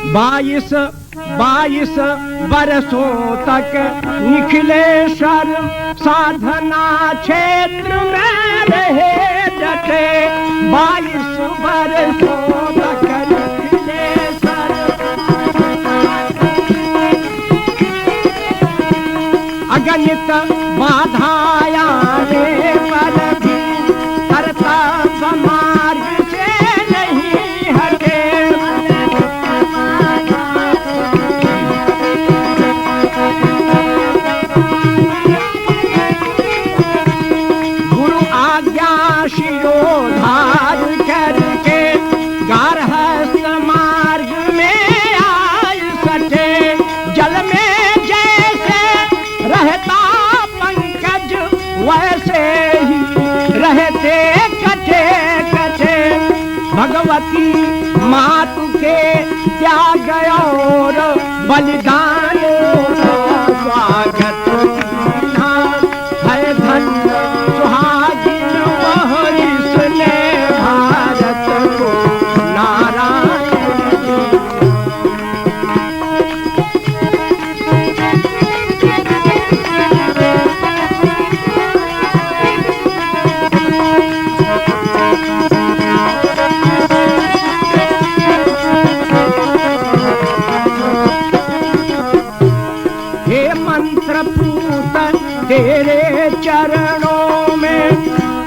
22 बरसों तक निखिलेश्वर साधना क्षेत्र में रहे डटे। 22 बरसों तक निखिलेश्वर अगणित बाधाएं आने पर भी कर्तव्य मार्ग से नहीं हटे। गुरु आज्ञा शिरोधार करके गारहस्थ मार्ग में आए सटे। जल में जैसे रहता पंकज वैसे ही रहते कटे कटे। भगवती मातु के त्याग और बलिदानों का स्वागत कीना है धन्य सुहागिन वह इसने भारत को नारायण तेरे चरणों में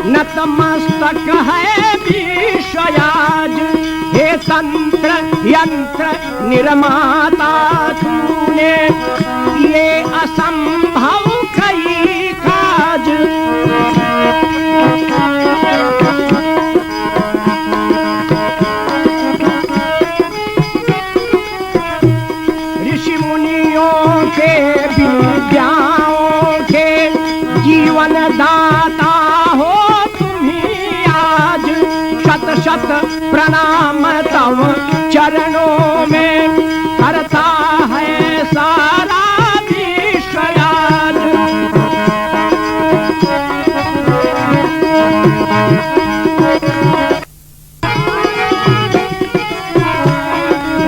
नतमस्तक है विश्वयाज। हे तंत्र यंत्र निर्माता तूने ये असंभव कई काज। ऋषि मुनियों के विद्याओं जीवन दाता हो तुम्ही आज। शत शत प्रणाम तव चरणों में करता है सारा विश्वयाज।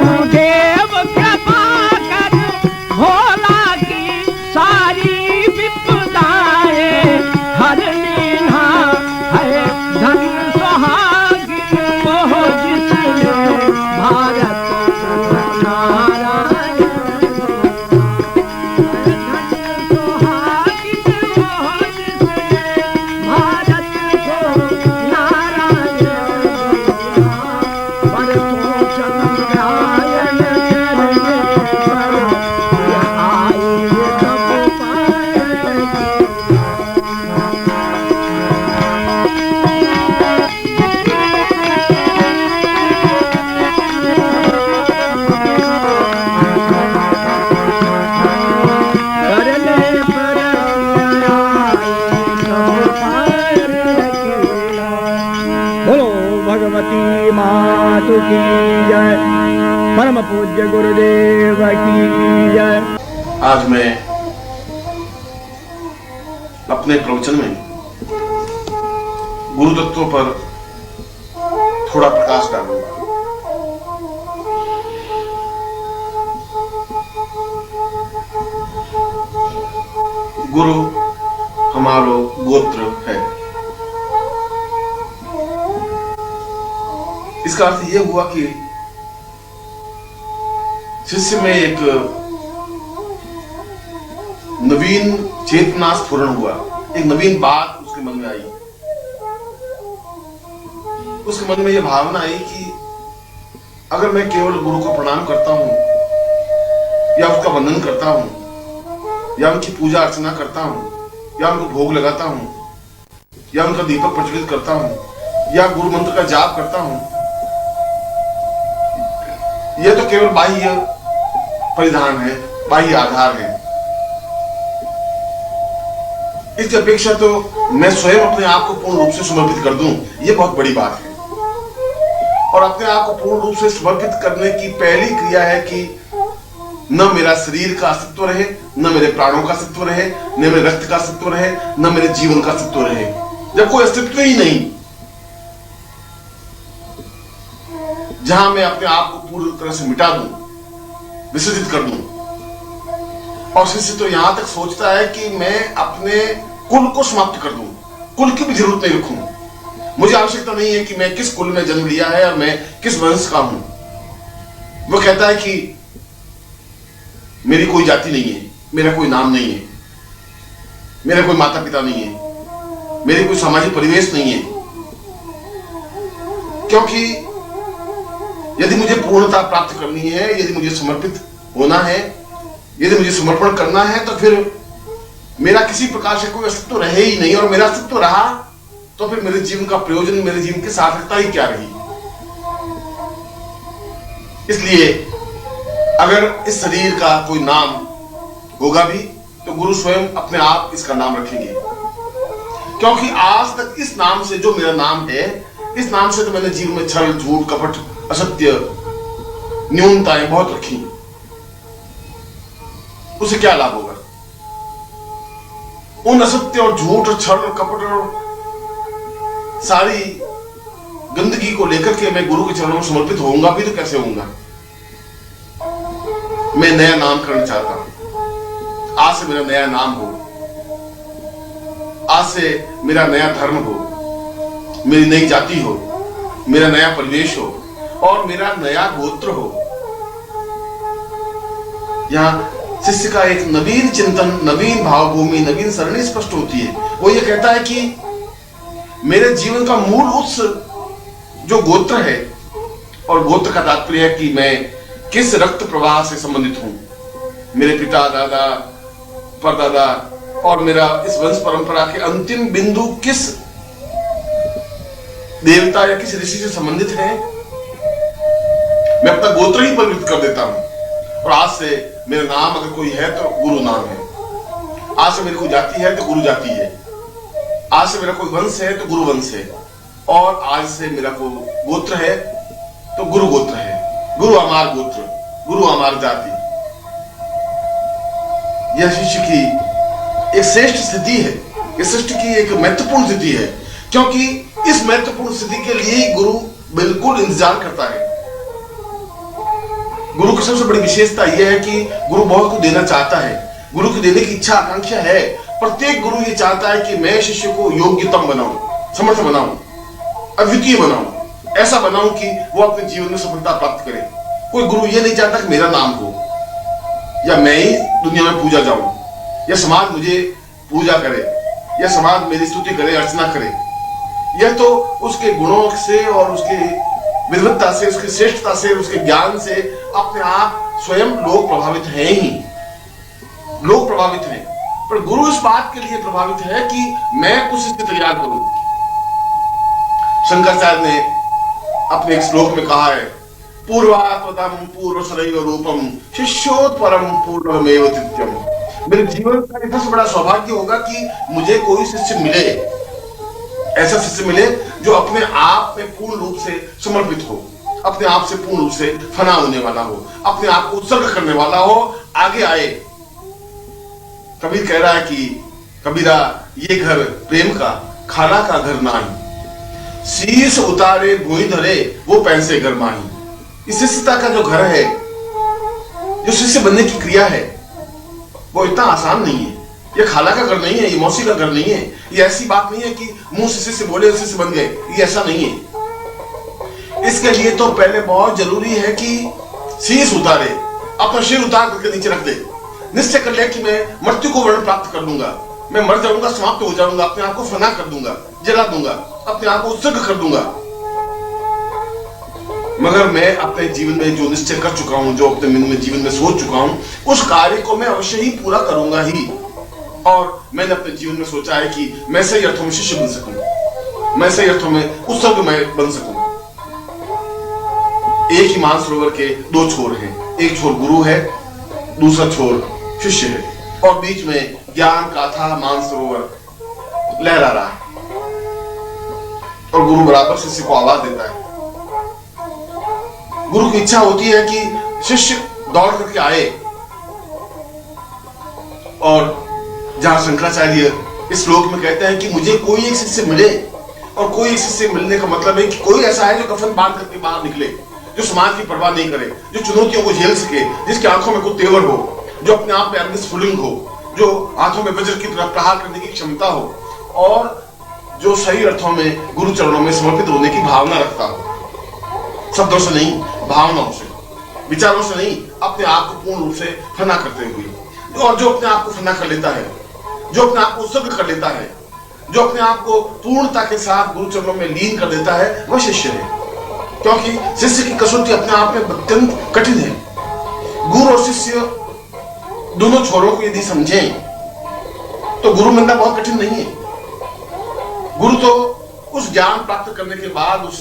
गुरुदेव कृपा कर भोला की सारी हर लीना है धन सुहागिन वो जिसने भारत को नारायण। धन सुहागिन वो जिसने भारत को नारायण। परसों चंद्रायण भगवती मातु की जय। परम पूज्य गुरुदेव की जय। आज मैं अपने प्रवचन में गुरु तत्वों पर थोड़ा प्रकाश डालूंगा। गुरु हमारो गोत्र है। इसका अर्थ यह हुआ कि शिष्य में एक नवीन चेतना स्फुरण हुआ, एक नवीन बात उसके मन में आई। उसके मन में यह भावना आई कि अगर मैं केवल गुरु को प्रणाम करता हूं या उसका वंदन करता हूं या उनकी पूजा अर्चना करता हूं या उनको भोग लगाता हूं या उनका दीपक प्रज्वलित करता हूं या गुरु मंत्र का जाप करता हूं, यह तो केवल बाह्य परिधान है, बाह्य आधार है। इसकी अपेक्षा तो मैं स्वयं अपने आप को पूर्ण रूप से समर्पित कर दूं, यह बहुत बड़ी बात है। और अपने आप को पूर्ण रूप से समर्पित करने की पहली क्रिया है कि न मेरा शरीर का अस्तित्व रहे, न मेरे प्राणों का अस्तित्व रहे, न मेरे रक्त का अस्तित्व रहे, न मेरे जीवन का अस्तित्व रहे। जब कोई अस्तित्व ही नहीं, जहां मैं अपने आप को पूरी तरह से मिटा दूं, विसर्जित कर दूं। और शिष्य तो यहां तक सोचता है कि मैं अपने कुल को समाप्त कर दूं, कुल की भी जरूरत नहीं रखूं। मुझे आवश्यकता नहीं है कि मैं किस कुल में जन्म लिया है और मैं किस वंश का हूं। वो कहता है कि मेरी कोई जाति नहीं है, मेरा कोई नाम नहीं है, मेरा कोई माता पिता नहीं है, मेरी कोई सामाजिक परिवेश नहीं है, क्योंकि यदि मुझे पूर्णता प्राप्त करनी है, यदि मुझे समर्पित होना है, यदि मुझे समर्पण करना है, तो फिर मेरा किसी प्रकार से कोई अस्तित्व रहे ही नहीं। और मेरा अस्तित्व रहा तो फिर मेरे जीवन का प्रयोजन, मेरे जीवन की सार्थकता ही क्या रही। इसलिए अगर इस शरीर का कोई नाम होगा भी तो गुरु स्वयं अपने आप इसका नाम रखेंगे, क्योंकि आज तक इस नाम से, जो मेरा नाम है, इस नाम से तो मैंने जीवन में छल, झूठ, कपट, असत्य, न्यूनताएं बहुत रखी। उसे क्या लाभ होगा? उन असत्य और झूठ और छल और कपट और सारी गंदगी को लेकर के मैं गुरु के चरणों में समर्पित होऊंगा भी तो कैसे होऊंगा? मैं नया नामकरण चाहता हूं। आज से मेरा नया नाम हो, आज से मेरा नया धर्म हो, मेरी नई जाति हो, मेरा नया परिवेश हो और मेरा नया गोत्र हो। यहां शिष्य का एक नवीन चिंतन, नवीन भावभूमि, नवीन सरणी स्पष्ट होती है। वो ये कहता है कि मेरे जीवन का मूल उत्स जो गोत्र है, और गोत्र का तात्पर्य है कि मैं किस रक्त प्रवाह से संबंधित हूं, मेरे पिता, दादा, परदादा और मेरा इस वंश परंपरा के अंतिम बिंदु किस देवता या किस ऋषि से संबंधित है, मैं अपना गोत्र ही परिवर्तित कर देता हूं। और आज से मेरा नाम अगर कोई है तो गुरु नाम है, आज से मेरी कोई जाति है तो गुरु जाति है, आज से मेरा कोई वंश है तो गुरु वंश है, और आज से मेरा कोई गोत्र है तो गुरु गोत्र है। गुरु अमार गोत्र, गुरु अमार जाति। यह शिष्य की एक श्रेष्ठ स्थिति है, इस सृष्टि की एक महत्वपूर्ण स्थिति है, क्योंकि इस महत्वपूर्ण स्थिति के लिए ही गुरु बिल्कुल इंतजार करता है। गुरु की सबसे बड़ी विशेषता यह है कि गुरु बहुत कुछ देना चाहता है, गुरु की देने की इच्छा आकांक्षा है। प्रत्येक गुरु ये चाहता है कि मैं शिष्य को योग्यतम बनाऊं, समर्थ बनाऊं, अद्वितीय बनाऊं, ऐसा बनाऊं कि वो अपने जीवन में सफलता प्राप्त करे। कोई गुरु ये नहीं चाहता कि मेरा नाम हो, या मैं ही दुनिया में पूजा जाऊं, या समाज मुझे पूजा करे, या समाज मेरी स्तुति करे, अर्चना करे। यह तो उसके गुणों से और उसके विद्वत्ता से, उसकी श्रेष्ठता से, उसके ज्ञान से अपने आप स्वयं लोग प्रभावित हैं ही, लोग प्रभावित हैं। पर गुरु इस बात के लिए प्रभावित है कि मैं कुछ इससे तैयार करूं। शंकराचार्य ने अपने एक श्लोक में कहा है, पूर्वात्मतम पूर्वसरैव रूपम शिष्योत्परम पूर्णमेव तिथ्यम। मेरे जीवन का सबसे बड़ा सौभाग्य होगा कि मुझे कोई शिष्य मिले, ऐसा शिष्य मिले जो अपने आप में पूर्ण रूप से समर्पित हो, अपने आप से पूर्ण रूप से फना होने वाला हो, अपने आप को उत्सर्ग करने वाला हो, आगे आए। कबीर कह रहा है कि कबीरा ये घर प्रेम का, खाला का घर नाही, शीश उतारे भूई धरे वो पैसे घर माही। इस शिष्यता का जो घर है, जो शिष्य बनने की क्रिया है, वो इतना आसान नहीं है। ये खाला का घर नहीं है, ये मौसी का घर नहीं है, ये ऐसी बात नहीं है कि मुंह से शिष्य बोले शिष्य बन गए, ये ऐसा नहीं है। इसके लिए तो पहले बहुत जरूरी है कि शीश उतारे, अपना सिर उतार करके नीचे रख दे, निश्चय कर ले कि मैं मृत्यु को वर्ण प्राप्त कर लूंगा, मैं मर जाऊंगा, समाप्त हो जाऊंगा, अपने आप को फना कर दूंगा, जला दूंगा, अपने आप को उत्सर्ग कर दूंगा। मगर मैं अपने जीवन में जो निश्चय कर चुका हूं, जो अपने मन में जीवन में सोच चुका हूं, उस कार्य को मैं अवश्य ही पूरा करूंगा ही। और मैंने अपने जीवन में सोचा है कि मैं सही अर्थों में शिष्य बन सकूं, मैं सही अर्थों में उत्सर्ग में बन सकूं। एक ही मानसरोवर के दो छोर हैं, एक छोर गुरु है, दूसरा छोर शिष्य है, और बीच में ज्ञान का अथाह मानसरोवर लहरा रहा है, और गुरु बराबर शिष्य को आवाज देता है। गुरु की इच्छा होती है कि शिष्य दौड़ करके आए, और जहां शंकराचार्य इस श्लोक में कहते हैं कि मुझे कोई एक शिष्य मिले, और कोई एक शिष्य मिलने का मतलब है कि कोई ऐसा है जो कफन बांध करके बाहर निकले, जो समाज की परवाह नहीं करे, जो चुनौतियों को झेल सके, जिसकी आंखों में कुछ तेवर हो, जो अपने आप में अंग स्फुलिंग हो, जो हाथों में वज्र की तरह प्रहार करने की क्षमता हो, और जो सही अर्थों में गुरु चरणों में समर्पित होने की भावना रखता हो। शब्दों से नहीं, भावनाओं से, विचारों से नहीं, अपने आप को पूर्ण रूप से फना करते हुए। और जो अपने आप को फना कर लेता है, जो अपने आप को उत्सर्ग कर लेता है, जो अपने आप को पूर्णता के साथ गुरु चरणों में लीन कर देता है, वह शिष्य है। क्योंकि शिष्य की कसौटी अपने आप में अत्यंत कठिन है। गुरु और शिष्य दोनों छोरों को यदि समझें तो गुरु बनना बहुत कठिन नहीं है। गुरु तो उस ज्ञान प्राप्त करने के बाद, उस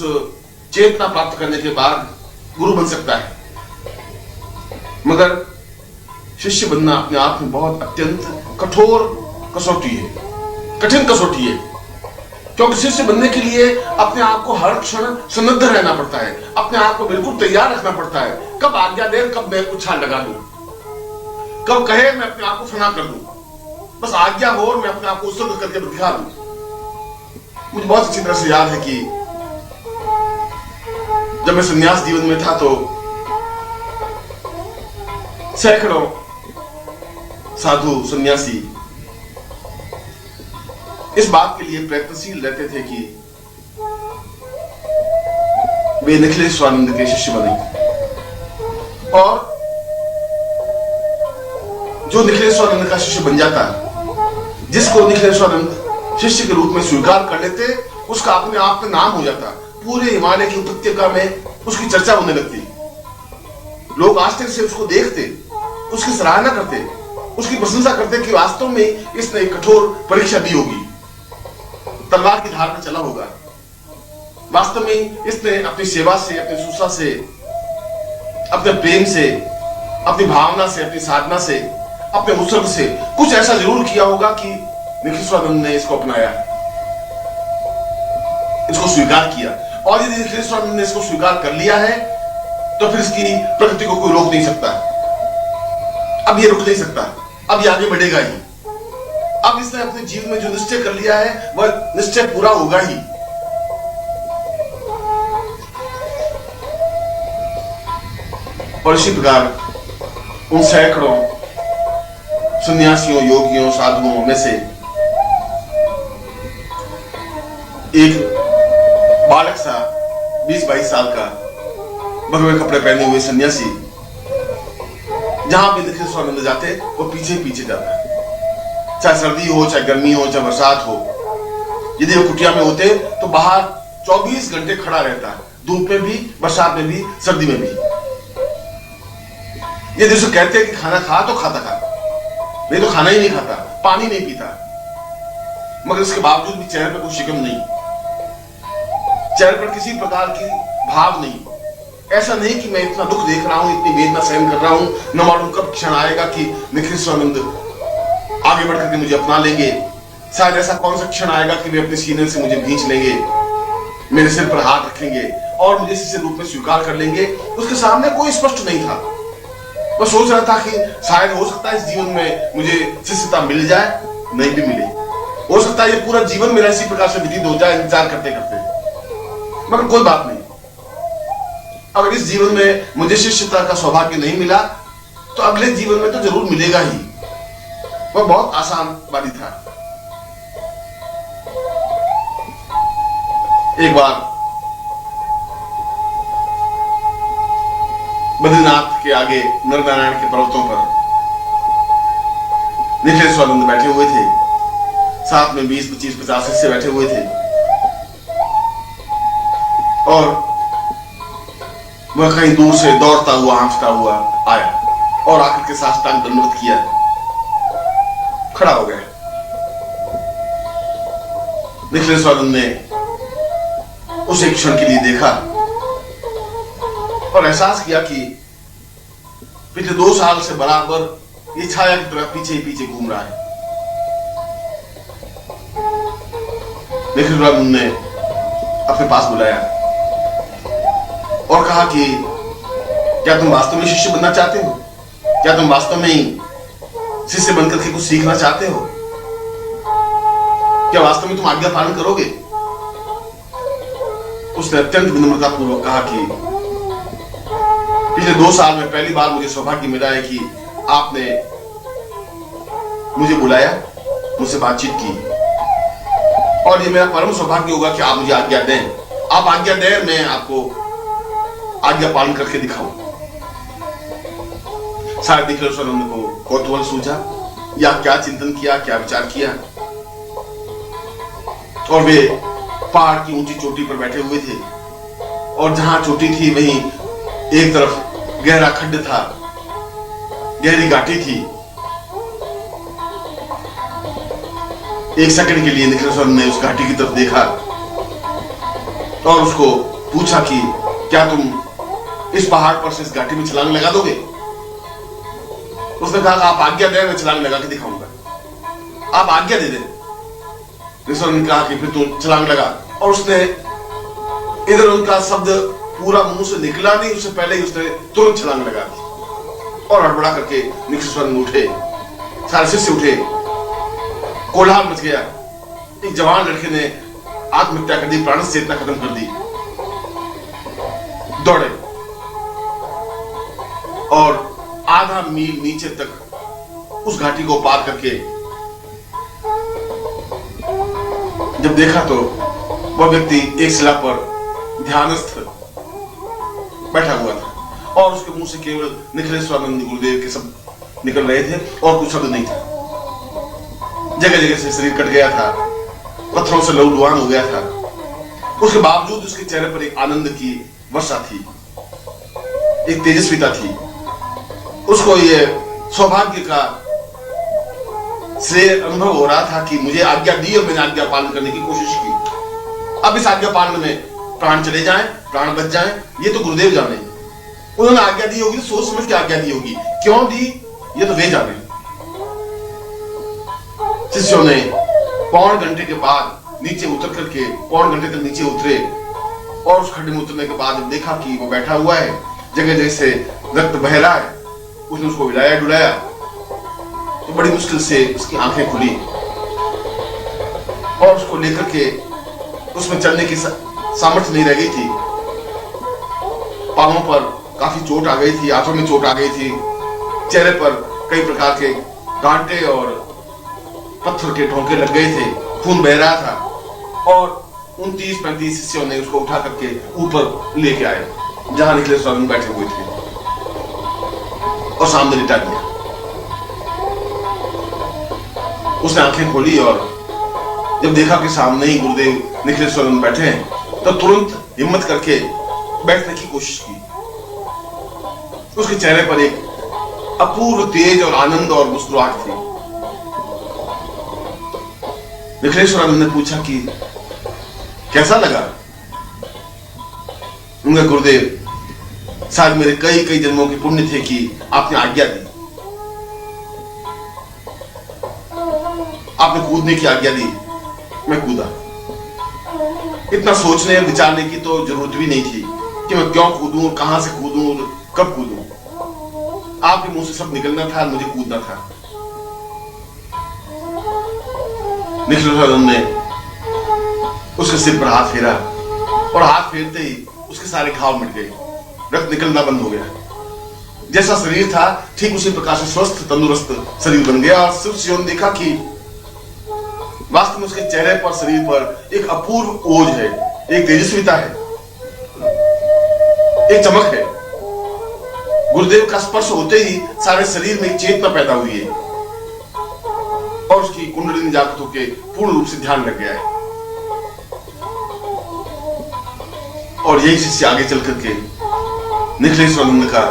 चेतना प्राप्त करने के बाद गुरु बन सकता है, मगर शिष्य बनना अपने आप में बहुत अत्यंत कठोर कसौटी है, कठिन कसौटी है। क्योंकि शिष्य बनने के लिए अपने आप को हर क्षण सन्नद्ध रहना पड़ता है, अपने आप को बिल्कुल तैयार रखना पड़ता है। कब आज्ञा दे, कब मैं उछाल लगा दूं, कब कहे मैं अपने आप को फना कर दूं, बस आज्ञा हो और मैं अपने आप को उत्सर्ग करके दिखा दूं। मुझे बहुत अच्छी तरह से याद है कि जब मैं संन्यास जीवन में था तो सैकड़ों साधु सन्यासी इस बात के लिए प्रयत्नशील रहते थे कि वे निखिलेश्वरानंद के शिष्य बने। और जो निखिलेश्वरानंद का शिष्य बन जाता, जिसको निखिलेश्वरानंद शिष्य के रूप में स्वीकार कर लेते, उसका अपने आप में नाम हो जाता। पूरे हिमालय की उपत्यका में उसकी चर्चा होने लगती। लोग आश्चर्य से उसको देखते, उसकी सराहना करते, उसकी प्रशंसा करते कि वास्तव में इसने एक कठोर परीक्षा दी होगी, तलवार की धार में चला होगा। वास्तव में इसने अपनी सेवा से, अपनी शुश्रूषा से, अपने प्रेम से, अपनी भावना से, अपनी साधना से, अपने उत्सर्ग से कुछ ऐसा जरूर किया होगा कि निखिलेश्वरानंद ने इसको अपनाया, इसको स्वीकार किया। और यदि निखिलेश्वरानंद ने इसको स्वीकार कर लिया है तो फिर इसकी प्रकृति को कोई रोक नहीं सकता। अब ये रुक नहीं सकता, अब ये आगे बढ़ेगा ही। अब इसने अपने जीवन में जो निश्चय कर लिया है वह निश्चय पूरा होगा ही। और इसी प्रकार उन सैकड़ों सन्यासियों, योगियों, साधुओं में से एक बालक सा 20-22 साल का भगवे कपड़े पहने हुए सन्यासी, जहां भी निखिलेश्वरानंद जाते वो पीछे पीछे जाता, चाहे सर्दी हो, चाहे गर्मी हो, चाहे बरसात हो। यदि वो कुटिया में होते तो बाहर 24 घंटे खड़ा रहता, धूप में भी, बरसात में भी, सर्दी में भी। यदि उसे कहते कि खाना खा तो खाता खा, नहीं तो खाना ही नहीं खाता, पानी नहीं पीता। मगर इसके बावजूद भी चेहरे पर कोई शिकन नहीं, चेहरे पर किसी प्रकार की भाव नहीं। ऐसा नहीं कि मैं इतना दुख देख रहा हूं, इतनी वेदना सहन कर रहा हूं, न मालूम कब क्षण आएगा कि निखिलेश्वरानंद आगे बढ़कर के मुझे अपना लेंगे। शायद ऐसा कौन सा क्षण आएगा कि वे अपने सीने से मुझे खींच लेंगे, मेरे सिर पर हाथ रखेंगे और मुझे शिष्य रूप में स्वीकार कर लेंगे। उसके सामने कोई स्पष्ट नहीं था। वह सोच रहा था कि शायद हो सकता है इस जीवन में मुझे शिष्यता मिल जाए, नहीं भी मिले, हो सकता है ये पूरा जीवन मेरा इसी प्रकार से व्यतीत हो जाए इंतजार करते करते। मगर कोई बात नहीं, अगर इस जीवन में मुझे शिष्यता का सौभाग्य नहीं मिला तो अगले जीवन में तो जरूर मिलेगा ही। वह बहुत आसान वाली था। एक बार बद्रीनाथ के आगे नरनारायण के पर्वतों पर निखिलेश्वरानंद बैठे हुए थे, साथ में 20, 25, 50 शिष्य बैठे हुए थे। और वह कहीं दूर से दौड़ता हुआ, हाँफता हुआ आया और आकर के साष्टांग दंडवत किया, खड़ा हो गया। निखिलेश्वरानंद ने उसे एक क्षण के लिए देखा और एहसास किया कि पिछले 2 साल से बराबर ये छाया की तरह पीछे ही पीछे घूम रहा है। निखिलेश्वरानंद ने अपने पास बुलाया और कहा कि क्या तुम वास्तव में शिष्य बनना चाहते हो? क्या तुम वास्तव में ही शिष्य बनकर के कुछ सीखना चाहते हो? क्या वास्तव में तुम आज्ञा पालन करोगे? उसने अत्यंत विनम्रता पूर्वक कहा कि पिछले 2 साल में पहली बार मुझे सौभाग्य मिला है कि आपने मुझे बुलाया, मुझसे बातचीत की, और ये मेरा परम सौभाग्य होगा कि आप मुझे आज्ञा दें। आप आज्ञा दें, मैं आपको आज्ञा पालन करके दिखाऊं। शायद निखिलेश्वरानंद को कौतूहल सूझा या क्या चिंतन किया, क्या विचार किया, और वे पहाड़ की ऊंची चोटी पर बैठे हुए थे, और जहां चोटी थी वहीं एक तरफ गहरा खड्ड था, गहरी घाटी थी। एक सेकंड के लिए निखिलेश्वरानंद ने उस घाटी की तरफ देखा और उसको पूछा कि क्या तुम इस पहाड़ पर से इस घाटी में छलांग लगा दोगे? उसने कहा आप आज्ञा दें, मैं छलांग लगा के दिखाऊंगा। आप आज्ञा दे दें। निखिलेश्वरानंद ने कहा कि फिर तुम छलांग लगा, और उसने इधर उनका शब्द पूरा मुंह से निकला नहीं, उससे पहले ही उसने तुरंत छलांग लगा दी, और हड़बड़ा करके निखिलेश्वरानंद उठे, सारे शिष्य उठे, कोलाहल मच गया। एक जवान लड़के ने आत्महत्या कर दी, प्राण चेतना खत्म कर दी, दौड़े और आधा मील नीचे तक उस घाटी को पार करके जब देखा तो वह व्यक्ति एक शिला पर ध्यानस्थ बैठा हुआ था, और उसके मुंह से केवल निखिलेश्वरानंद गुरुदेव के शब्द निकल रहे थे और कुछ शब्द नहीं था। जगह जगह से शरीर कट गया था, पत्थरों से लहूलुहान हो गया था। उसके बावजूद उसके चेहरे पर एक आनंद की वर्षा थी, एक तेजस्विता थी। उसको ये सौभाग्य का श्रेय अनुभव हो रहा था कि मुझे आज्ञा दी और मैंने आज्ञा पालन करने की कोशिश की। अब इस आज्ञा पालन में प्राण चले जाएं, प्राण बच जाएं, ये तो गुरुदेव जाने। उन्होंने आज्ञा दी होगी, सोच समझ के आज्ञा दी होगी, क्यों दी ये तो वे जाने। शिष्यों ने पौन घंटे के बाद नीचे उतर करके, पौन घंटे तक नीचे उतरे, और उस खड्डे में उतरने के बाद देखा कि वो बैठा हुआ है, जगह जगह से रक्त बह रहा है। उसने उसको हिलाया डुलाया तो बड़ी मुश्किल से उसकी आंखें खुली, और उसको लेकर के उसमें चलने की सामर्थ्य नहीं रह गई थी। पांवों पर काफी चोट आ गई थी, हाथों में चोट आ गई थी, चेहरे पर कई प्रकार के कांटे और पत्थर के ठोंके लग गए थे, खून बह रहा था, और 29-35 शिष्यों ने उसको उठा करके ऊपर लेके आए जहां निखिलेश्वरानंद बैठे हुए थे, और सामने लिटा दिया। उसने आंखें खोली और जब देखा कि सामने ही गुरुदेव निखिलेश्वरानंद बैठे हैं तो तुरंत हिम्मत करके बैठने की कोशिश की। उसके चेहरे पर एक अपूर्व तेज और आनंद और मुस्कुराहट थी। निखिलेश्वरानंद ने पूछा कि कैसा लगा? उनका गुरुदेव, शायद मेरे कई कई जन्मों के पुण्य थे कि आपने आज्ञा दी, आपने कूदने की आज्ञा दी, मैं कूदा। इतना सोचने और विचारने की तो जरूरत भी नहीं थी कि मैं क्यों कूदूं, कहां से कूदूं, कब कूदूं। आपके मुंह से सब निकलना था, मुझे कूदना था। निखिलेश्वरानंद ने उसके सिर पर हाथ फेरा, और हाथ फेरते ही उसके सारे घाव मिट गए, रक्त निकलना बंद हो गया। जैसा शरीर था ठीक उसी प्रकार से स्वस्थ तंदुरुस्त शरीर बन गया। और शिष्यों ने देखा कि वास्तव में उसके चेहरे पर, शरीर पर एक अपूर्व ओज है, एक तेजस्विता है, एक चमक है। गुरुदेव का स्पर्श होते ही सारे शरीर में एक चेतना पैदा हुई है, और उसकी कुंडलिनी जागृत होकर पूर्ण रूप से ध्यान लग गया है। और यही शिष्य आगे चल करके निखिलेश्वरानंद का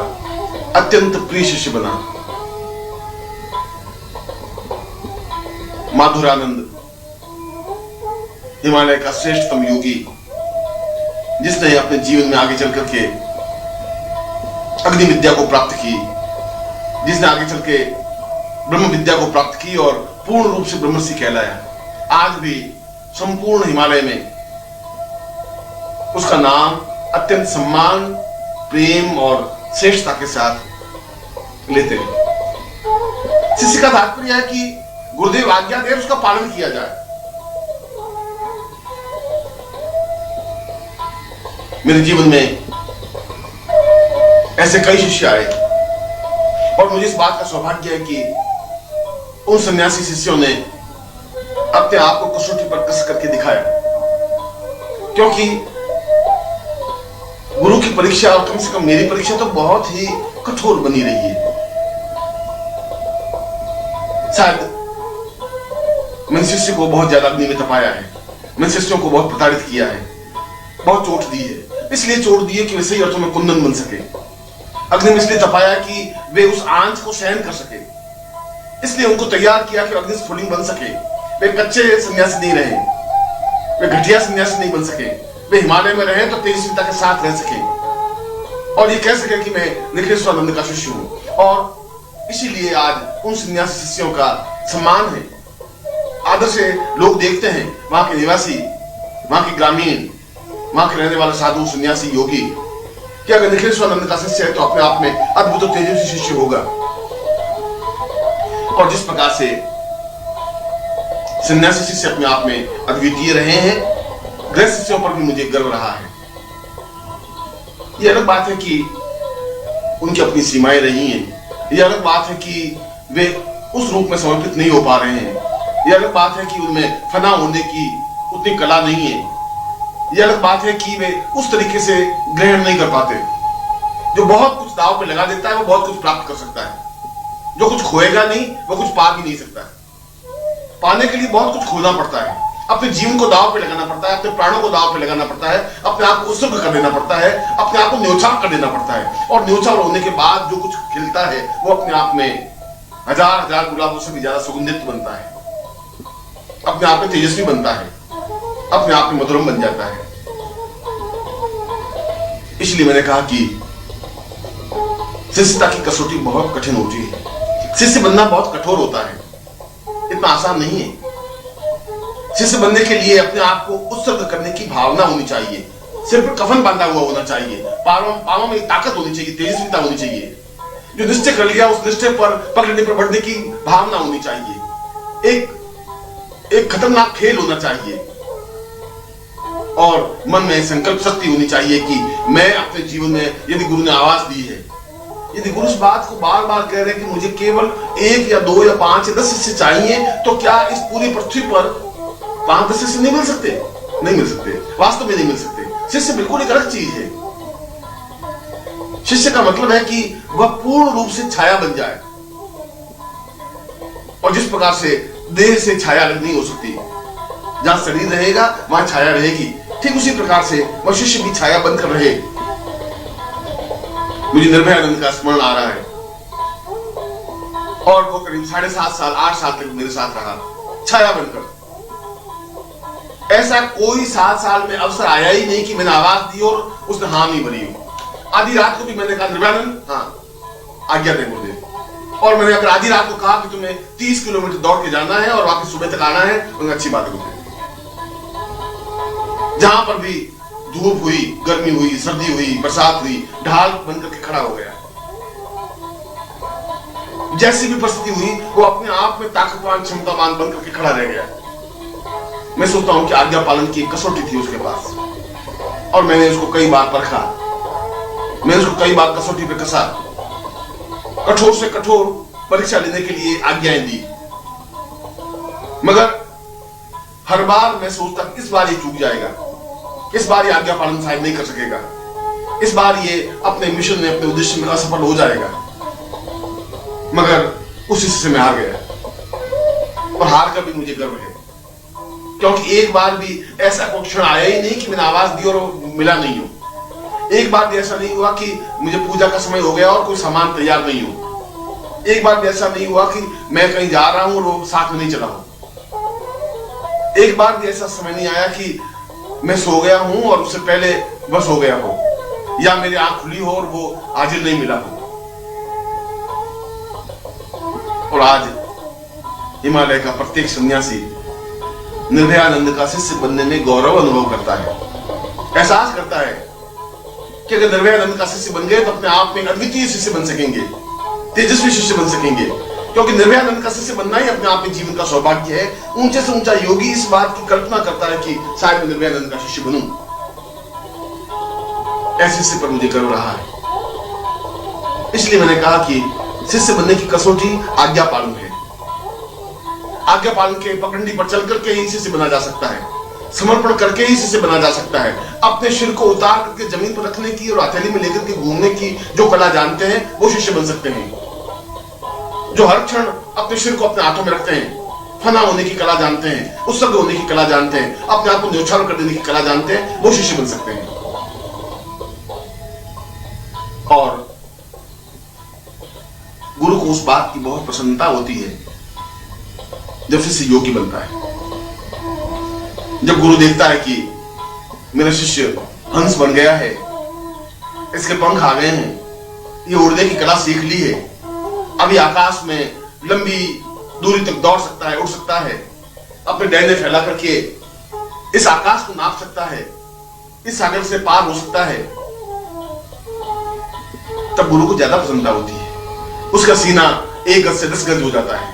अत्यंत प्रिय शिष्य बना। माधुरानंद हिमालय का श्रेष्ठतम योगी, जिसने अपने जीवन में आगे चल करके अग्नि विद्या को प्राप्त की, जिसने आगे चल के ब्रह्म विद्या को प्राप्त की और पूर्ण रूप से ब्रह्मर्षि कहलाया। आज भी संपूर्ण हिमालय में उसका नाम अत्यंत सम्मान, प्रेम और श्रेष्ठता के साथ लेते हैं। शिष्य का तात्पर्य है कि गुरुदेव आज्ञा दे, उसका पालन किया जाए। मेरे जीवन में ऐसे कई शिष्य आए और मुझे इस बात का सौभाग्य है कि उन सन्यासी शिष्यों ने अपने आप को कसौटी पर कस करके दिखाया, क्योंकि गुरु की परीक्षा और कम से कम मेरी परीक्षा तो बहुत ही कठोर बनी रही है। शायद मैंने शिष्य को बहुत ज्यादा अग्नि में तपाया है, मैंने शिष्यों को बहुत प्रताड़ित किया है, बहुत चोट दी है, इसलिए चोट दी है कि वे सही अर्थों में कुंदन बन सके। अग्नि में इसलिए तपाया कि वे उस आंच को सहन कर सके, इसलिए उनको तैयार किया कि अग्नि स्फुलिंग बन सके। वे कच्चे सन्यासी नहीं रहे, वे घटिया सन्यासी नहीं बन सके, वे हिमालय में रहे तो तेजस्विता के साथ रह सके और ये कह सके कि मैं निखिलेश्वरानंद का शिष्य हूं। और इसीलिए आज उन सन्यासी शिष्यों का सम्मान है, आदर से लोग देखते हैं, वहां के निवासी, वहां के ग्रामीण, वहां के रहने वाले साधु सन्यासी योगी, कि अगर निखिलेश्वरानंद का शिष्य है तो अपने आप में अद्भुत और तेजस्वी शिष्य होगा। और जिस प्रकार से सन्यासी शिष्य अपने आप में अद्वितीय रहे हैं, गृह शिष्यों पर भी मुझे गर्व रहा है। यह अलग बात है कि उनकी अपनी सीमाएं रही हैं, यह अलग बात है कि वे उस रूप में समर्पित नहीं हो पा रहे हैं, यह अलग बात है कि उनमें फना होने की उतनी कला नहीं है, यह अलग बात है कि वे उस तरीके से ग्रहण नहीं कर पाते। जो बहुत कुछ दांव पे लगा देता है वो बहुत कुछ प्राप्त कर सकता है, जो कुछ खोएगा नहीं वो कुछ पा भी नहीं सकता है। पाने के लिए बहुत कुछ खोना पड़ता है, अपने जीवन को दांव पे लगाना पड़ता है, अपने प्राणों को दांव पे लगाना पड़ता है, अपने आप को उत्सर्ग कर देना पड़ता है, अपने आप को न्योछावर कर देना पड़ता है। और न्योछावर होने के बाद जो कुछ खिलता है वो अपने आप में हजार हजार गुलाबों से भी ज्यादा सुगंधित बनता है, अपने आप में तेजस्वी बनता है, अपने आप में मधुरम बन जाता है। इसलिए मैंने कहा कि शिष्यता की कसौटी बहुत कठिन होती है, शिष्य बनना बहुत कठोर होता है, इतना आसान नहीं है। शिष्य बनने के लिए अपने आप को उत्सर्ग करने की भावना होनी चाहिए, सिर पर कफन बांधा हुआ होना चाहिए, पांवों में ताकत होनी चाहिए, तेजस्विता होनी चाहिए, जो निश्चय कर लिया उस निश्चय पर पकड़ने पर बढ़ने की भावना होनी चाहिए, एक खतरनाक खेल होना चाहिए और मन में संकल्प शक्ति होनी चाहिए कि मैं अपने जीवन में, यदि गुरु ने आवाज दी है, यदि गुरु इस बात को बार बार कह रहे हैं कि मुझे केवल 1 या 2 या 5 या 10 शिष्य चाहिए, तो क्या इस पूरी पृथ्वी पर 5-10 शिष्य नहीं मिल सकते? नहीं मिल सकते, वास्तव में नहीं मिल सकते। शिष्य बिल्कुल एक अलग चीज है। शिष्य का मतलब है कि वह पूर्ण रूप से छाया बन जाए, और जिस प्रकार से देह से छाया अलग नहीं हो सकती, जहां शरीर रहेगा वहां छाया रहेगी, ठीक उसी प्रकार से वह शिष्य भी छाया बनकर रहे। मुझे निर्भयानंद का स्मरण आ रहा है और वो करीब 7.5 साल 8 साल तक मेरे साथ रहा छाया बनकर। ऐसा कोई 7 साल में अवसर आया ही नहीं कि मैंने आवाज दी और उसने हाँ नहीं भरी हो। आधी रात को भी मैंने कहा निर्भयानंद हाँ आज्ञा दे मुझे, और मैंने अगर आधी रात को कहा कि तुम्हें 30 किलोमीटर दौड़ के जाना है और वापस सुबह तक आना है, तो अच्छी बात है। जहां पर भी धूप हुई, गर्मी हुई, सर्दी हुई, बरसात हुई, ढाल बनकर के खड़ा हो गया। जैसी भी परिस्थिति हुई वो अपने आप में ताकतवान क्षमतावान बनकर के खड़ा रह गया। मैं सोचता हूं कि आज्ञा पालन की कसौटी थी उसके पास, और मैंने उसको कई बार परखा, मैंने उसको कई बार कसौटी पे कसा, कठोर से कठोर परीक्षा लेने के लिए आज्ञाएं दी, मगर हर बार मैं सोचता इस बार ये चूक जाएगा, इस बार ये आज्ञा पालन शायद नहीं कर सकेगा, इस बार ये अपने मिशन में, अपने उद्देश्य में असफल हो जाएगा। मगर उस हिस्से में हार गया, और हार का भी मुझे गर्व है, क्योंकि एक बार भी ऐसा कोई क्षण आया ही नहीं कि मैंने आवाज दी और मिला नहीं हो। एक बार भी ऐसा नहीं हुआ कि मुझे पूजा का समय हो गया और कोई सामान तैयार नहीं हो। एक बार भी ऐसा नहीं हुआ कि मैं कहीं जा रहा हूं और वो साथ में नहीं चला हो। एक बार भी ऐसा समय नहीं आया कि मैं सो गया हूं और उससे पहले बस हो गया हो, या मेरी आंख खुली हो और वो हाजिर नहीं मिला हो। और आज हिमालय का प्रत्येक सन्यासी निर्भयानंद का शिष्य बनने में गौरव अनुभव करता है, एहसास करता है कि अगर निर्भयानंद का शिष्य बन गए तो अपने आप में अद्वितीय शिष्य बन सकेंगे, तेजस्वी शिष्य बन सकेंगे, क्योंकि निर्भयानंद का शिष्य बनना ही अपने आप में जीवन का सौभाग्य है। ऊंचे से ऊंचा योगी इस बात की कल्पना करता है कि शायद मैं निर्भयानंद का शिष्य बनूं। ऐसे शिष्य पर मुझे गर्व रहा है। इसलिए मैंने कहा कि शिष्य बनने की कसौटी आज्ञा पालन है। आज्ञा पालन के पगडंडी पर चल करके ही शिष्य बना जा सकता है, समर्पण करके ही शिष्य बना जा सकता है। अपने सिर को उतार करके जमीन पर रखने की और हथेली में लेकर के घूमने की जो कला जानते हैं वो शिष्य बन सकते हैं। जो हर क्षण अपने सिर को अपने हाथों में रखते हैं, फना होने की कला जानते हैं, उत्सर्ग होने की कला जानते हैं, अपने आप को न्यौछावर कर देने की कला जानते हैं, वो शिष्य बन सकते हैं। और गुरु को उस बात की बहुत प्रसन्नता होती है जब शिष्य योग्य बनता है। जब गुरु देखता है कि मेरा शिष्य हंस बन गया है, इसके पंख आ गए हैं, ये उड़ने की कला सीख ली है, अभी आकाश में लंबी दूरी तक दौड़ सकता है, उड़ सकता है, अपने डंडे फैला करके इस आकाश को नाप सकता है, इस सागर से पार हो सकता है, तब गुरु को ज्यादा प्रसन्नता होती है। उसका सीना 1 गज से 10 गज हो जाता है,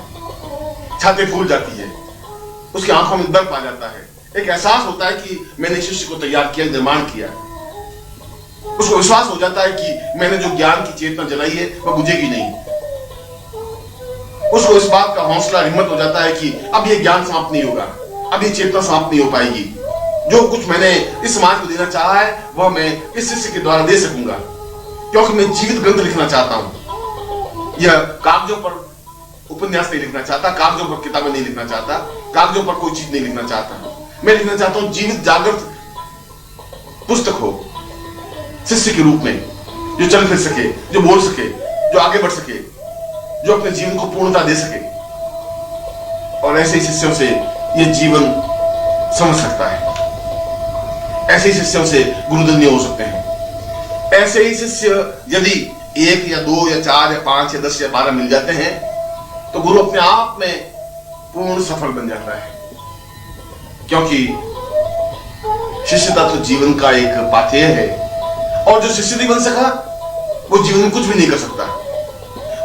छाती फूल जाती है, उसकी आंखों में दर्द आ जाता है, एक एहसास होता है कि मैंने शिष्य को तैयार किया, निर्माण किया। उसको विश्वास हो जाता है कि मैंने जो ज्ञान की चेतना जलाई है वह बुझेगी नहीं। उसको इस बात का हौसला, हिम्मत हो जाता है कि अब ये ज्ञान समाप्त नहीं होगा, अब ये चेतना समाप्त नहीं हो पाएगी। जो कुछ मैंने इस समाज को देना चाहा है वह मैं इस शिष्य के द्वारा दे सकूंगा, क्योंकि मैं जीवित ग्रंथ लिखना चाहता हूं। यह कागजों पर उपन्यास नहीं लिखना चाहता, कागजों पर किताबें नहीं लिखना चाहता, कागजों पर कोई चीज नहीं लिखना चाहता। मैं लिखना चाहता हूं जीवित जागृत पुस्तक हो, शिष्य के रूप में, जो चल फिर सके, जो बोल सके, जो आगे बढ़ सके, जो अपने जीवन को पूर्णता दे सके। और ऐसे ही शिष्यों से यह जीवन समझ सकता है, ऐसे ही शिष्यों से गुरुधन्य हो सकते हैं। ऐसे ही शिष्य यदि 1 या 2 या 4 या 5 या 10 या 12 मिल जाते हैं तो गुरु अपने आप में पूर्ण सफल बन जाता है, क्योंकि शिष्यता तो जीवन का एक पाथेय है, और जो शिष्य नहीं बन सका वो जीवन में कुछ भी नहीं कर सकता।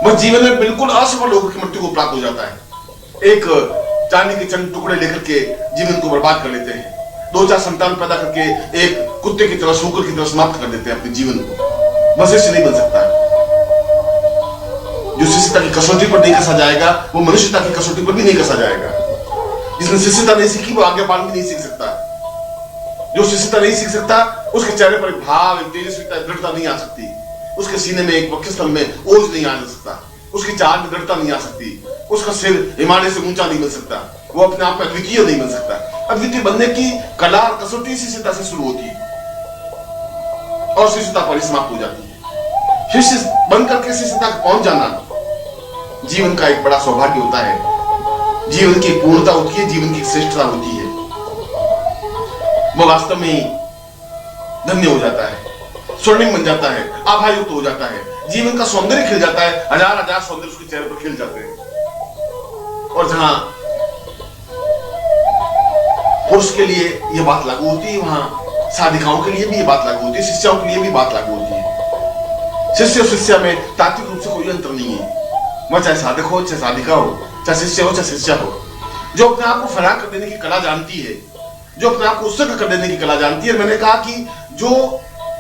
वह जीवन में बिल्कुल असफल होकर के मृत्यु को प्राप्त हो जाता है। एक चांदी के चंद टुकड़े लेकर के जीवन को बर्बाद कर लेते हैं, 2-4 संतान पैदा करके एक कुत्ते की तरह, सूकर की तरह समाप्त कर देते हैं अपने जीवन को। वह शिष्य नहीं बन सकता। जो शिष्यता की कसौटी पर नहीं कसा जाएगा वो मनुष्यता की कसौटी पर भी नहीं कसा जाएगा। जिसने शिष्यता नहीं सीखी वो आज्ञा पालन भी नहीं सीख सकता। जो शिष्यता नहीं सीख सकता उसके चेहरे पर एक भाव, एक तेजस्विता, दृढ़ता नहीं आ सकती। उसके सीने में, एक वक्षस्थल में ओज नहीं आ सकता, उसकी चाल में दृढ़ता नहीं आ सकती, उसका सिर हिमालय से ऊंचा नहीं बन सकता, वो अपने आप में अद्वितीय नहीं बन सकता। अद्वितीय बनने की कला और कसौटी शिष्यता से शुरू होती है और शिष्यता पर ही समाप्त हो जाती है। शिष्य बनकर के शिष्यता तक पहुंच जाना जीवन का एक बड़ा सौभाग्य होता है, जीवन की पूर्णता होती है, जीवन की श्रेष्ठता होती है। वो वास्तव में ही धन्य हो जाता है, स्वर्णिम बन जाता है, आभायुक्त हो जाता है, जीवन का सौंदर्य खिल जाता है, हजार सौंदर्य उसके चेहरे पर खिल जाते हैं। और जहां पुरुष के लिए यह बात लागू होती है वहां साधिकाओं के लिए भी यह बात लागू होती है, शिष्यों के लिए भी बात लागू होती है। शिष्य और शिष्या में तात्विक रूप से कोई अंतर नहीं है, वह चाहे साधक हो, चाहे साधिका हो, चाहे शिष्य हो, चाहे शिष्या हो। जो अपने आप को फरार कर देने की कला जानती है, जो अपने आप को उत्सर्ग कर देने की कला जानती है। मैंने कहा कि जो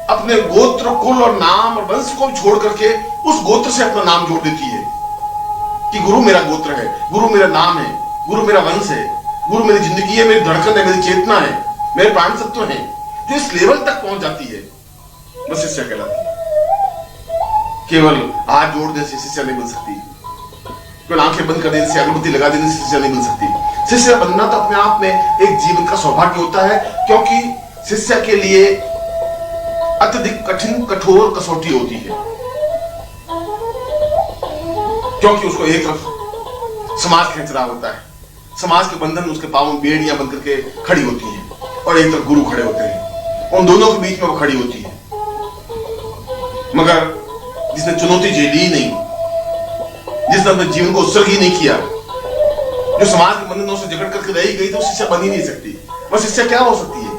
अपने गोत्र, कुल और नाम और वंश को छोड़ करके उस गोत्र से अपना नाम जोड़ देती है कि गुरु मेरा गोत्र है, गुरु मेरा नाम है, गुरु मेरा वंश है, गुरु मेरी जिंदगी है, मेरी धड़कन है, मेरी चेतना है, मेरे प्राण तत्व हैं, जो इस लेवल तक पहुंच जाती है वह शिष्या कहलाती है। केवल हाथ जोड़ देने से शिष्या नहीं बन सकती, केवल आंखें बंद कर देने से, अगरबत्ती लगा देने से शिष्या नहीं बन सकती। शिष्य बनना तो अपने आप में एक जीवन का सौभाग्य होता है, क्योंकि शिष्य के लिए अत्यधिक कठिन, कठोर कसौटी होती है, क्योंकि उसको एक तरफ समाज खींच रहा होता है, समाज के बंधन उसके पांव में बेड़ियां बंध करके खड़ी होती हैं, और एक तरफ गुरु खड़े होते हैं, उन दोनों के बीच में वो खड़ी होती है। मगर जिसने चुनौती झेली नहीं, जिसने अपने जीवन को उत्सर्ग ही नहीं किया, जो समाज के बंधनों से जकड़ करके रही गई, तो शिष्या बन ही नहीं सकती। वह शिष्या क्या हो सकती है?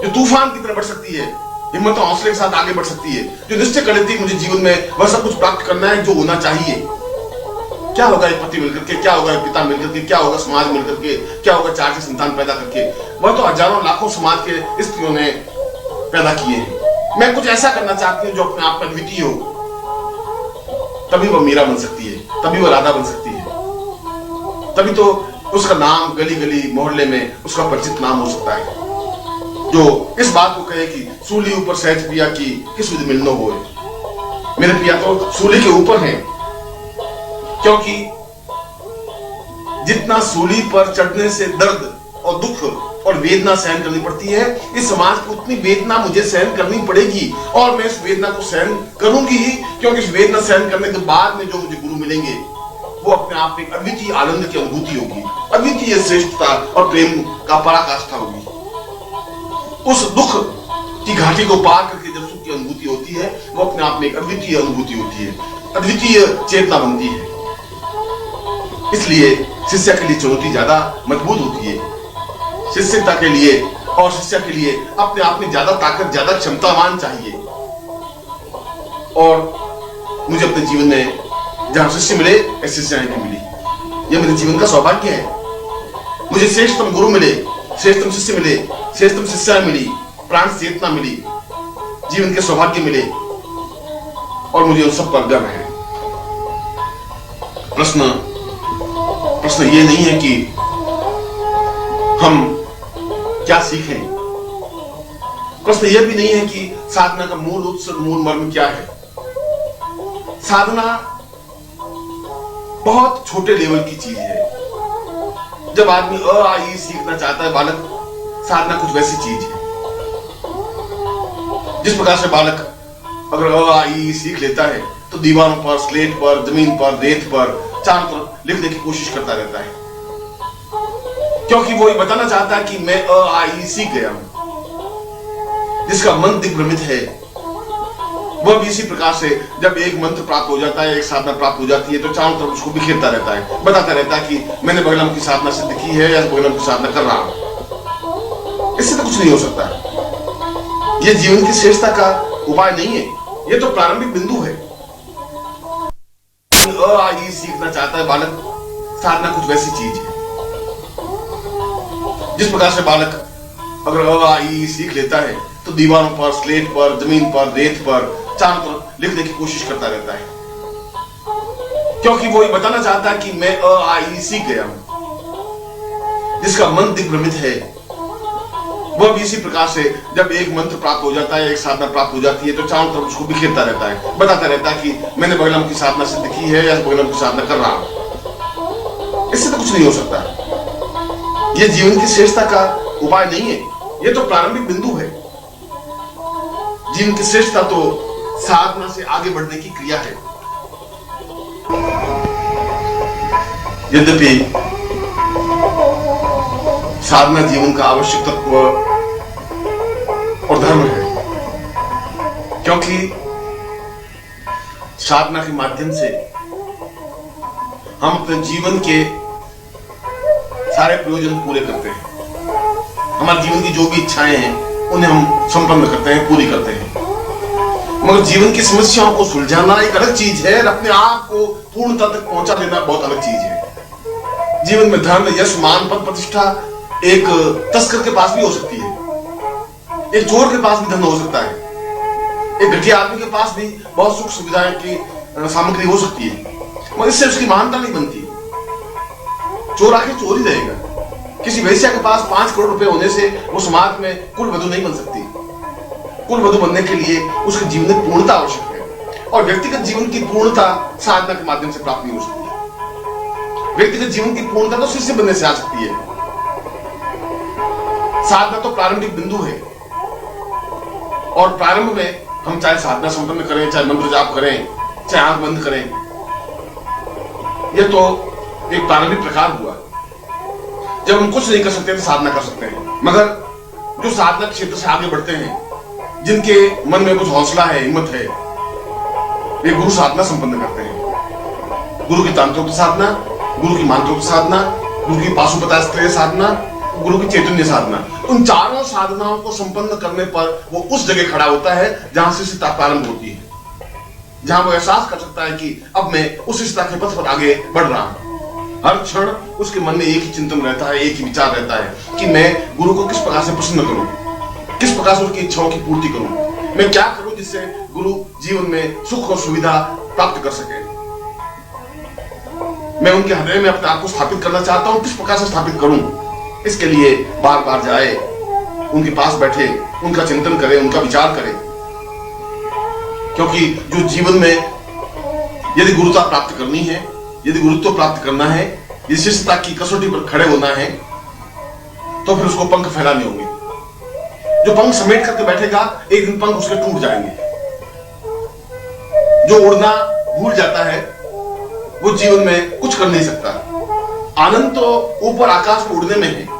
जो तूफान की तरह बढ़ सकती है, हिम्मत और हौसले के साथ आगे बढ़ सकती है, जो निश्चय कर लेती है मुझे जीवन में वह सब कुछ प्राप्त करना है जो होना चाहिए। क्या होगा एक पति मिलकर के, क्या होगा एक पिता मिलकर के, क्या होगा समाज मिलकर के, क्या होगा 4 संतान पैदा करके, वह तो हजारों लाखों समाज के स्त्रियों ने पैदा किए हैं। मैं कुछ ऐसा करना चाहती हूँ जो अपने आप में अद्वितीय हो, तभी वह मीरा बन सकती है, तभी वह राधा बन सकती है, तभी तो उसका नाम गली गली मोहल्ले में उसका परिचित नाम हो सकता है, जो इस बात को कहे कि सूली ऊपर सहज पिया की किस विधि मिलनो होए। मेरे पिया तो सूली के ऊपर हैं, क्योंकि जितना सूली पर चढ़ने से दर्द और दुख और वेदना सहन करनी पड़ती है, इस समाज को उतनी वेदना मुझे सहन करनी पड़ेगी, और मैं इस वेदना को सहन करूंगी ही, क्योंकि इस वेदना सहन करने के बाद में जो मुझे गुरु मिलेंगे वो अपने आप में अद्वितीय आनंद की अनुभूति होगी, अद्वितीय श्रेष्ठता और प्रेम का पराकाष्ठा होगी। उस दुख की घाटी को पार करके जब सुख की अनुभूति होती है, वो अपने आप में एक अद्वितीय अनुभूति होती है, अद्वितीय चेतना बनती है। इसलिए शिष्य के लिए चुनौती ज्यादा मजबूत होती है। शिष्यता के लिए और शिष्य के लिए अपने आप में ज्यादा ताकत, ज्यादा क्षमतावान चाहिए। और मुझे अपने जीवन में जहां शिष्य मिले ऐसे शिष्याएं भी मिली, यह मेरे जीवन का सौभाग्य है। मुझे श्रेष्ठतम गुरु मिले, श्रेष्ठतम शिष्य मिले, श्रेष्ठतम शिष्याएं मिली, प्राण चेतना मिली, जीवन के सौभाग्य मिले, और मुझे उन सब पर गर्व है। प्रश्न ये नहीं है कि हम क्या सीखें, प्रश्न यह भी नहीं है कि साधना का मूल उत्सव, मूल मर्म क्या है। साधना बहुत छोटे लेवल की चीज है। जब आदमी अ आ ई सीखना चाहता है बालक, साधना कुछ वैसी चीज है जिस प्रकार से बालक अगर अ आ ई सीख लेता है तो दीवारों पर, स्लेट पर, जमीन पर, रेत पर चारों तरफ लिखने की कोशिश करता रहता है, क्योंकि वो ये बताना चाहता है कि मैं अ आ ई सीख गया हूं। जिसका मन दिग्भ्रमित है वह भी इसी प्रकार से जब एक मंत्र प्राप्त हो जाता है, एक साधना प्राप्त हो जाती है, तो चारों तरफ उसको बिखेरता रहता है, बताता रहता है कि मैंने बगलम की साधना सिद्ध की है या बगलम की साधना कर रहा हूं। इससे तो कुछ नहीं हो सकता। यह जीवन की श्रेष्ठता का उपाय नहीं है, यह तो प्रारंभिक बिंदु है। अ आ ई सीखना चाहता है बालक, साधना कुछ वैसी चीज है जिस प्रकार से बालक अगर अ आ ई सीख लेता है तो दीवारों पर, स्लेट पर, जमीन पर, रेत पर चारों तरफ लिखने की कोशिश करता रहता है, क्योंकि वो ये बताना चाहता है कि मैं अ आ ई सीख गया हूं। जिसका मन दिग्भ्रमित है वह भी इसी प्रकार से जब एक मंत्र प्राप्त हो जाता है, एक साधना प्राप्त हो जाती है, तो चारों तरफ उसको बिखेरता रहता है, बताता रहता है कि मैंने बगलम की साधना सिद्ध की है या बगलम की साधना कर रहा हूं। इससे तो कुछ नहीं हो सकता। यह जीवन की श्रेष्ठता का उपाय नहीं है, यह तो प्रारंभिक बिंदु है। जीवन की श्रेष्ठता तो साधना से आगे बढ़ने की क्रिया है। यद्यपि साधना जीवन का आवश्यक तत्व और धर्म है, क्योंकि साधना के माध्यम से हम अपने जीवन के सारे प्रयोजन पूरे करते हैं। हमारे जीवन की जो भी इच्छाएं हैं उन्हें हम संपन्न करते हैं, पूरी करते हैं। मगर जीवन की समस्याओं को सुलझाना एक अलग चीज है, और अपने आप को पूर्णता तक पहुंचा देना बहुत अलग चीज है। जीवन में धन, यश, मान, पद, प्रतिष्ठा एक तस्कर के पास भी हो सकती है, एक चोर के पास भी धन हो सकता है, एक घटिया आदमी के पास भी बहुत सुख सुविधाएं की सामग्री हो सकती है, मगर इससे उसकी महानता नहीं बनती। चोर आके चोर ही रहेगा। किसी वैश्या के पास 5 करोड़ रुपए होने से वो समाज में कुल वधु नहीं बन सकती। कुल वधु बनने के लिए उसके जीवन में पूर्णता आवश्यक है, और व्यक्तिगत जीवन की पूर्णता साधना के माध्यम से प्राप्त नहीं हो सकती। व्यक्तिगत जीवन की पूर्णता तो शिष्य बनने से आ सकती है। साधना तो प्रारंभिक बिंदु है, और प्रारंभ में हम चाहे साधना संपन्न करें, चाहे मंत्र जाप करें, चाहे आंख बंद करें, यह तो एक प्रारंभिक प्रकार हुआ। जब हम कुछ नहीं कर सकते तो साधना कर सकते हैं। मगर जो साधना क्षेत्र से आगे बढ़ते हैं, जिनके मन में कुछ हौसला है, हिम्मत है, वे गुरु साधना संपन्न करते हैं। गुरु की तांत्रिक साधना, गुरु की मांत्रिक साधना, गुरु की पाशुपतास्त्रीय साधना, गुरु की चैतन्य साधना, उन चारों साधनाओं को संपन्न करने पर वो उस जगह खड़ा होता है जहां से शिष्यता प्रारंभ होती है, जहां वो एहसास कर सकता है कि अब मैं उस शिष्यता के पथ पर आगे बढ़ रहा हूं। हर क्षण उसके मन में एक ही चिंतन रहता है, एक ही विचार रहता है कि मैं गुरु को किस प्रकार से प्रसन्न करूं, किस प्रकार से उसकी इच्छाओं की पूर्ति करूं, मैं क्या करूं जिससे गुरु जीवन में सुख और सुविधा प्राप्त कर सके। मैं उनके हृदय में अपने आप को स्थापित करना चाहता हूं। किस प्रकार से स्थापित करूं, इसके लिए बार बार जाए, उनके पास बैठे, उनका चिंतन करें, उनका विचार करें। क्योंकि जो जीवन में यदि गुरुता प्राप्त करनी है, यदि गुरुत्व प्राप्त करना है, यदि शिष्टता की कसौटी पर खड़े होना है, तो फिर उसको पंख फैलाने होंगे। जो पंख समेट करके बैठेगा, एक दिन पंख उसके टूट जाएंगे। जो उड़ना भूल जाता है वो जीवन में कुछ कर नहीं सकता। आनंद तो ऊपर आकाश में उड़ने में है,